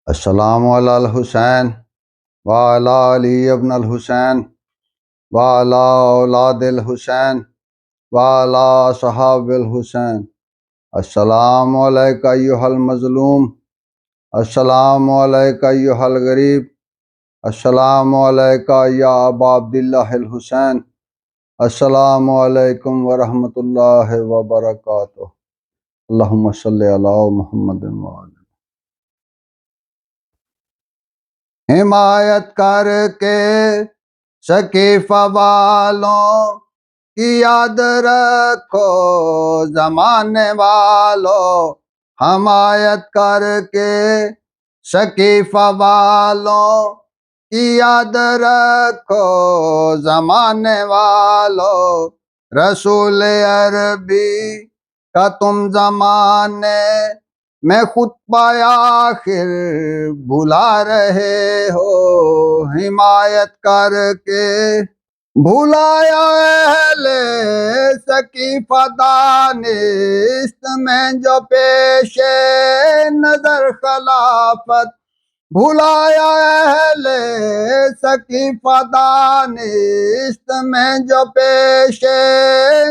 अस्सलामु अल हुसैन व अला अली इब्न अल हुसैन व अला औलादिल हुसैन व अला असहाबिल हुसैन। अस्सलामु अलैका अय्युहल मज़लूम, अस्सलामु अलैका अय्युहल गरीब, अस्सलामु अलैका या अबा अब्दिल्लाहिल हुसैन, अस्सलामु अलैकुम व रहमतुल्लाहि व बरकातुहू। अल्लाहुम्मा सल्लि अला मुहम्मदिन व आले। हिमायत करके शकीफ़ा वालों की याद रखो ज़माने वालों, हमायत करके शकीफ़ा वालों की याद रखो ज़माने वालों। रसूल अरबी का तुम ज़माने मैं खुतबा आखिर भुला रहे हो, हिमायत करके भुलाया अहले सकीफ़ा दानिस्त में जो पेशे नजर खिलाफत, भुलाया अहले सकीफ़ा दानिस्त में जो पेशे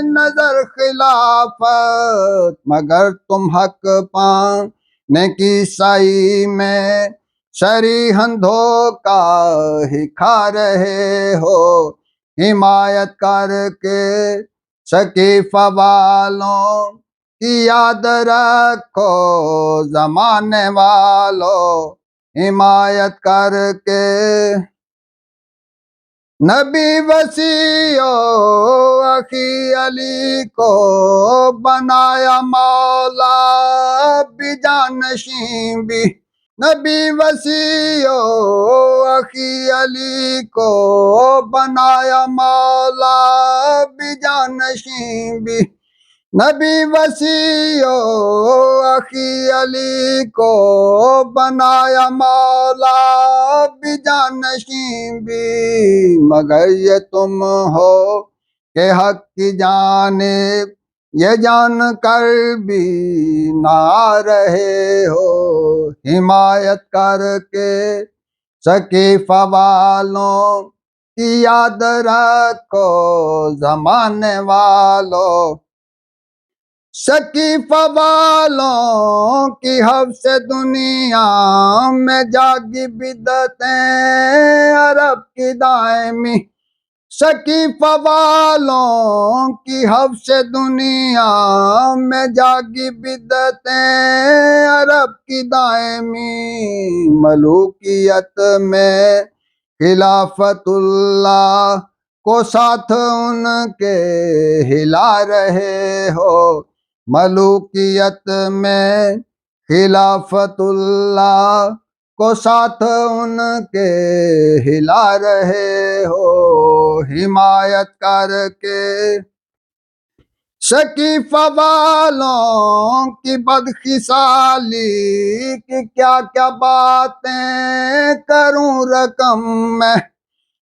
नजर खिलाफत। मगर तुम हक पाने की साई में शरीहंधों का ही खा रहे हो, हिमायत करके शकीफ़ा वालों की याद रखो ज़माने वालों, हिमायत करके नबी वसीयो अखी अली को बनाया मौला बिजानशीं भी। नबी वसीयो अखी अली को बनाया मौला बिजानशीं भी। नबी वसीयो अखी अली को बनाया मौला बिजानशीं भी। मगर ये तुम हो के हक की जानिब ये जान कर भी ना रहे हो, हिमायत करके शकीफ़ा वालों की याद रखो ज़माने वालों। शकीफ़ा वालों की हव से दुनिया में जागी बिदतें अरब की दायमी। शकीफ़ा वालों की हव से दुनिया में जागी बिदतें अरब की दायमी। मलूकियत में खिलाफतुल्लाह को साथ उनके हिला रहे हो, मलूकियत में खिलाफतुल्लाह को साथ उनके हिला रहे हो, हिमायत करके शकीफ़ा वालों की बदखिसाली की क्या क्या बातें करूं रकम में।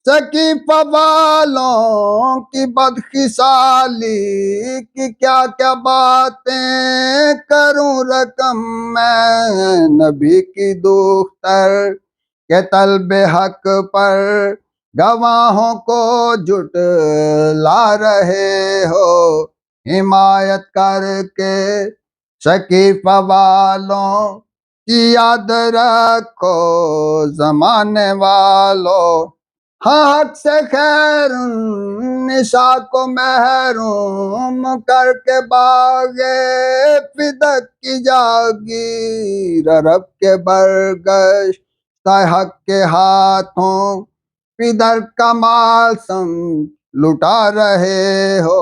शकीफ़ा वालों की बदखिसाली की क्या क्या बातें करूं रकम में। नबी की दुख्तर के तलबे हक पर गवाहों को जुट ला रहे हो, हिमायत करके शकीफ़ा वालों की याद रखो ज़माने वालों। हक से खैर निशा को महरूम करके बागे फिदक की जागीर अरब के बरगश हक के हाथों फिदर कमाल सम लुटा रहे हो,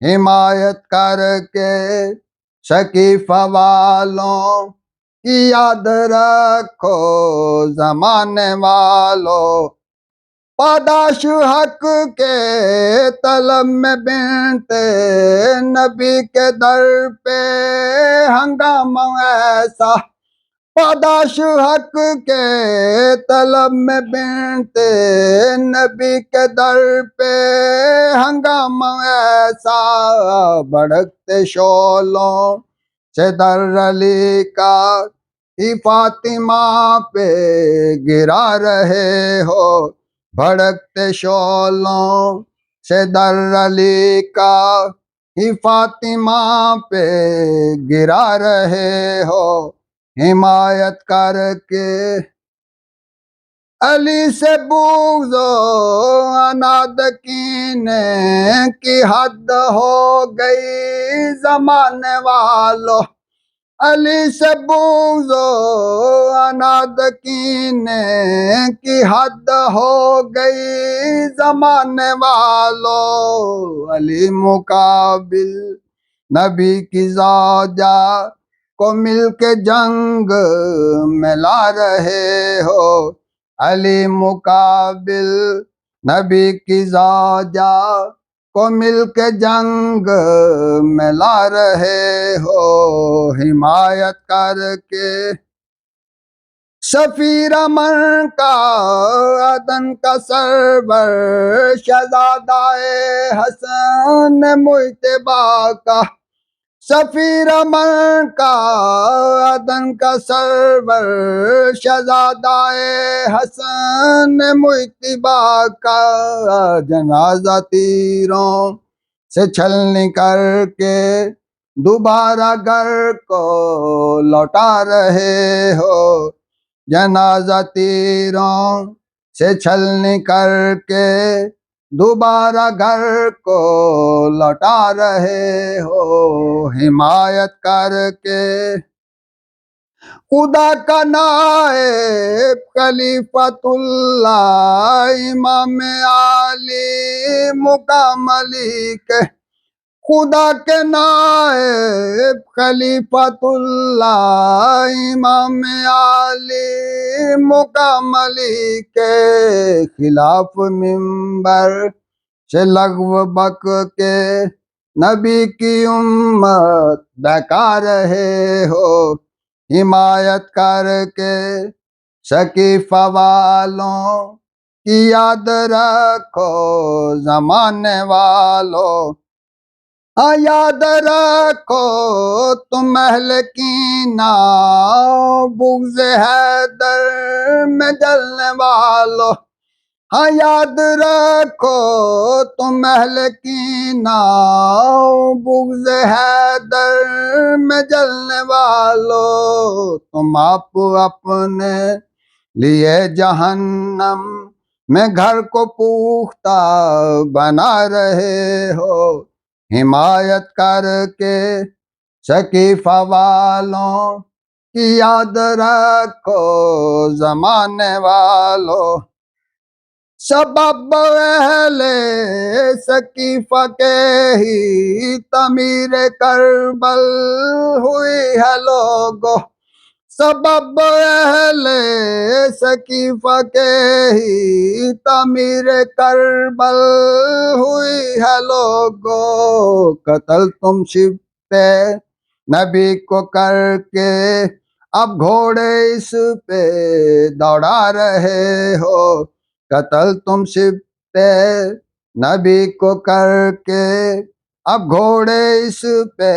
हिमायत करके शकीफ़ा वालों की याद रखो ज़माने वालों। पादाश हक के तलब में बिनते नबी के दर पे हंगामा ऐसा। पादाश हक के तलब में बिनते नबी के दर पे हंगामा ऐसा। भड़कते शोलों से दर अली का ही फातिमा पे गिरा रहे हो। भड़कते शोलों से दर अली का ही फातिमा पे गिरा रहे हो। हिमायत करके अली से बूझो अनाद कीने की हद हो गई जमाने वालों। अली से बूझो अनाद कीने की हद हो गई जमाने वालों। अली मुकाबिल नबी की ज़ौजा को मिलके जंग में ला रहे हो। अली मुकाबिल नबी की ज़ौजा को मिलके जंग में ला रहे हो। हिमायत करके शफीर अमन का अदन का सरवर शहजादाए हसन मुइतबा का। शफीर अमन का अदन का सरवर शहजादाए हसन मुइतबा का। जनाजा तीरों से छलनी करके दोबारा घर को लौटा रहे हो। जनाजा तीरों से छलनी करके दोबारा घर को लौटा रहे हो। हिमायत करके खुदा का नाएब खलीफतुल्लाह इमाम आली मुकामली के। खुदा के नाएब खलीफतुल्लाह इमाम आली मुकामली के खिलाफ मिंबर से लग़व बक के नबी की उम्मत बहका रहे हो। हिमायत करके शकीफ़ा वालों की याद रखो ज़माने वालों। हाँ याद रखो तुम अहले की नाव बुग़्ज़ हैदर में जलने वालों। हाँ याद रखो तुम अहले की नाव बुग़्ज़ हैदर में जलने वालों। तुम आप अपने लिए जहन्नम में घर को पुख्ता बना रहे हो। हिमायत करके शकीफ़ा वालों की याद रखो ज़माने वालों। सबब अहले शकीफ़ा के ही तमीर करबल हुई है लोगों। सबब अहले शकीफ़ा के ही तमीर करबल हुई है लोगों। कत्ल तुम शिब्ते नबी को करके अब घोड़े इस पे दौड़ा रहे हो। कत्ल तुम शिब्ते नबी को करके अब घोड़े इस पे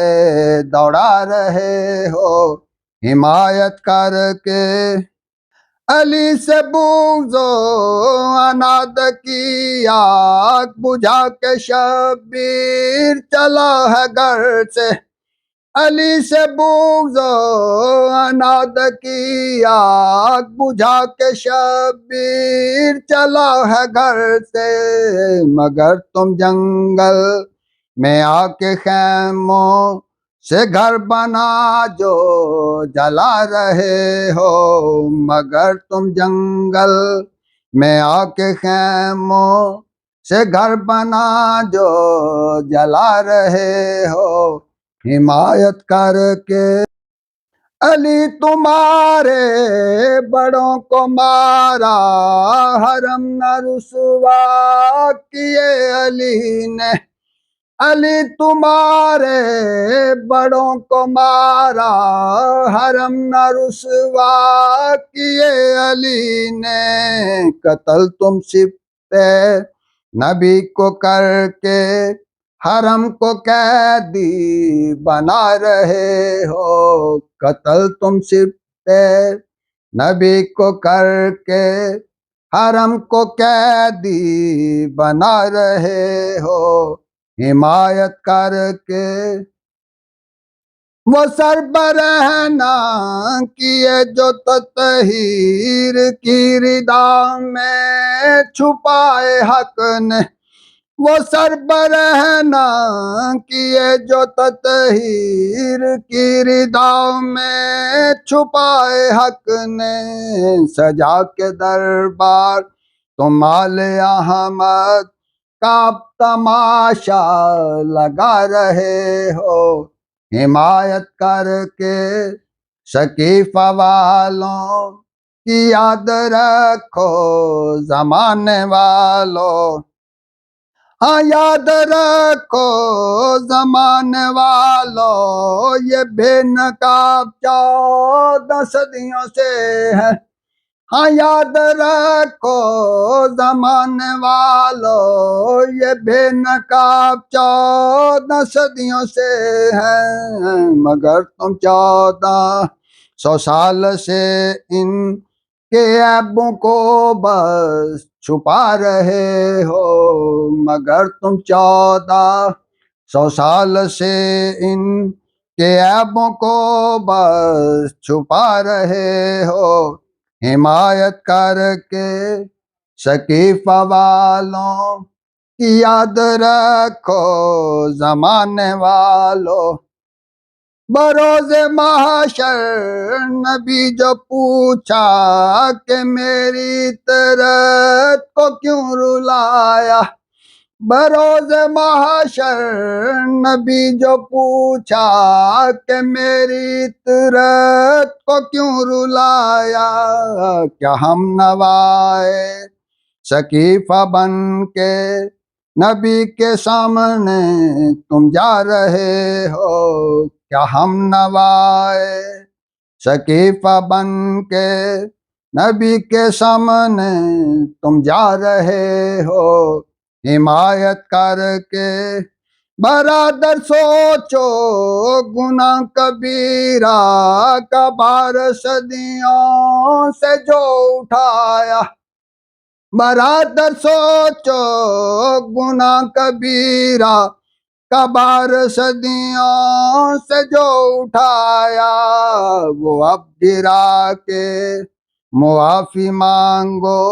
दौड़ा रहे हो। हिमायत करके अली से बूझो अनाद की आग बुझा के शब्बीर चला है घर से। अली से बूझो अनाद की आग बुझा के शब्बीर चला है घर से। मगर तुम जंगल में आके खैमों से घर बना जो जला रहे हो। मगर तुम जंगल में आके खैमों से घर बना जो जला रहे हो। हिमायत करके अली तुम्हारे बड़ों को मारा हरम न रुसवा किए अली ने। अली तुम्हारे बड़ों को मारा हरम न रुसवा किए अली ने। कत्ल तुम सिब्ते नबी को करके हरम को कैदी बना रहे हो। कत्ल तुम सिब्ते करते, नबी को करके हरम को कैदी बना रहे हो, हिमायत करके वो सरबरहना किए जो ततहीर की रिदा में छुपाए हक ने, वो सरबरहना किए जो ततहीर की रिदा में छुपाए हक ने, सजा के दरबार तुम आले अहमद का तमाशा लगा रहे हो, हिमायत करके शकीफा वालों की याद रखो जमाने वालों, हाँ याद रखो जमाने वालों, ये बेनकाब 14 सदियों से है, हाँ याद रखो जमाने वालों, ये बेनकाब 14 सदियों से है, मगर तुम 1400 साल से इन के ऐबों को बस छुपा रहे हो, मगर तुम 1400 साल से इन के ऐबों को बस छुपा रहे हो, हिमायत करके शकीफा वालों की याद रखो जमाने वालों, बरोज़ महशर नबी जो पूछा कि मेरी तरत को क्यों रुलाया, बरोज़ महशर नबी जो पूछा कि मेरी तरत को क्यों रुलाया, क्या हम नवाए शकीफा बन के नबी के सामने तुम जा रहे हो, क्या हम नवाए शकीफा बन के नबी के सामने तुम जा रहे हो, हिमायत करके बरादर सोचो गुनाह कबीरा का भार सदियों से जो उठाया, बरादर सोचो गुनाह कबीरा का भार सदियों से जो उठाया, वो अब गिरा के मुआफी मांगो,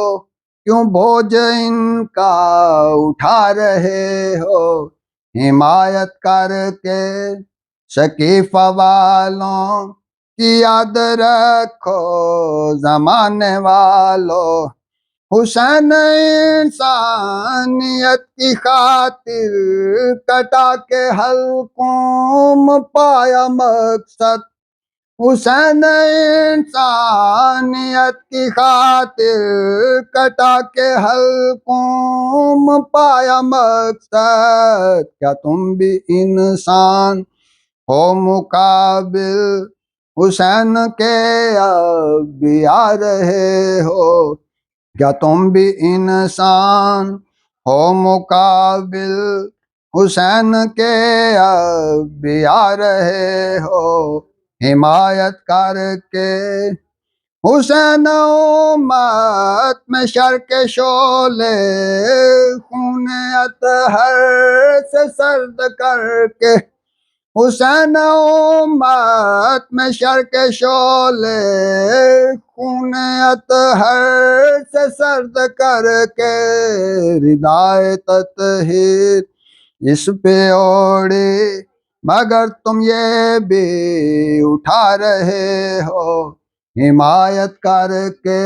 क्यों बोझ इनका उठा रहे हो, हिमायत करके शकीफा वालों की याद रखो जमाने वालों, हुसैन इंसानियत की खातिर कटा के हल्कुम पाया मकसद, हुसैन इंसानियत की खातिर कटा के हल्कुम पाया मकसद, क्या तुम भी इंसान हो मुकाबिल हुसैन के अब भी आ रहे हो, क्या तुम भी इंसान हो मुकाबिल हुसैन के अब भी आ रहे हो, हिमायत करके हुसैन उम्मत में शर के शोले खून अतहर से सर्द करके, हुसैन उम्मत में शर के शोले खून अतहर से सर्द करके, रिदाए ततहीर इस पे ओढ़ी, मगर तुम ये भी उठा रहे हो, हिमायत करके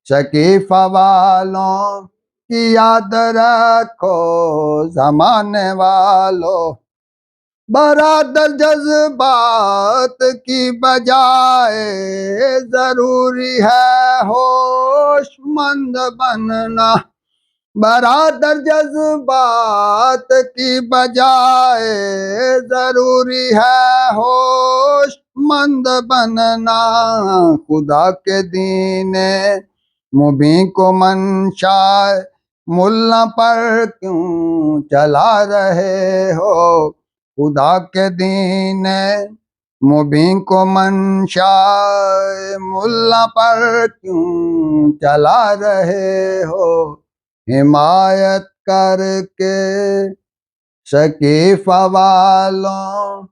शकीफा वालों की याद रखो जमाने वालों, बरादर जज्बात की बजाय जरूरी है होशमंद बनना, बरादर जज्बात की बजाय जरूरी है होशमंद बनना, खुदा के दीने मुबीन को मंशाए मुल्ला पर क्यों चला रहे हो, खुदा के दीन मुबीन को मंशाए मुल्ला पर क्यों चला रहे हो, हिमायत करके शकीफा वालों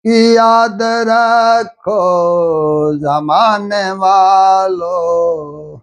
की याद रखो जमाने वालों।